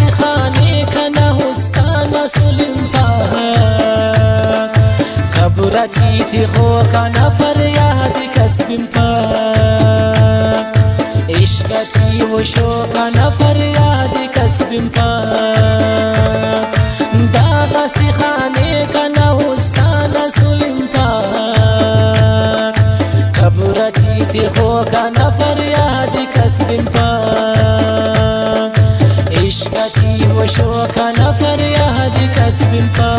غستی خانه کنه هستان سلمتا کبرتی تی خو کنه فریاد کسبیم پا عشقتی و شو کنه فریاد کسبیم پا دا غستی خانه کنه هستان سلمتا کبرتی تی خو کنه فریاد کسبیم پا عشقتی و شو کنه فریاد کسبیم پا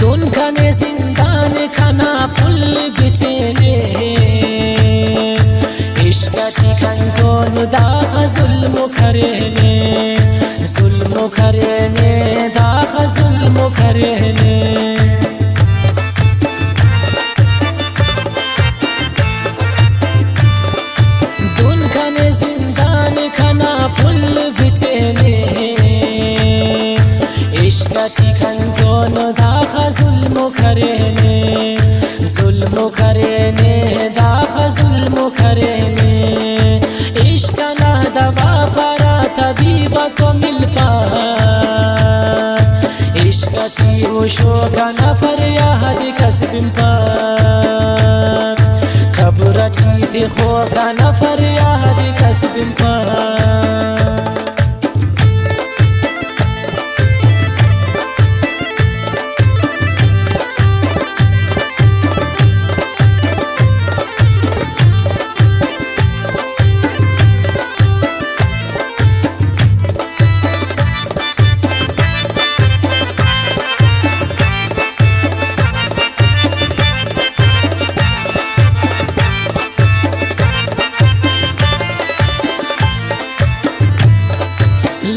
دون کنے زندان کھنا پل بچینے عشقتی کن دون داخ ظلم کھرینے ظلم کھرینے داخ ظلم کھرینے دون کنے زندان کھنا پل بچینے عشقتی کن دون داخ ظلم کھرینے ظلم کھرینے داخ ظلم کھرینے عشق نہ دوا پارا طبیب کو مل پا عشقتی و شوق نہ فریاد کسبیم پا کبرتی تی خوق نہ فریاد کسبیم پا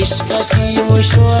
عشقتی و شوق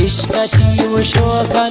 عشقتی و شوق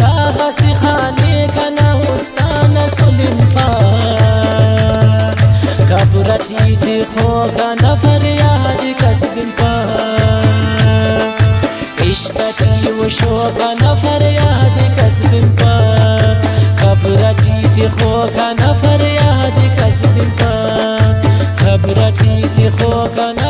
دا غستی خانه کنه هستان خشي وشوق أنا فريادي كسب بان كبرتي في خوك أنا فريادي كسب بان كبرتي في خوك أنا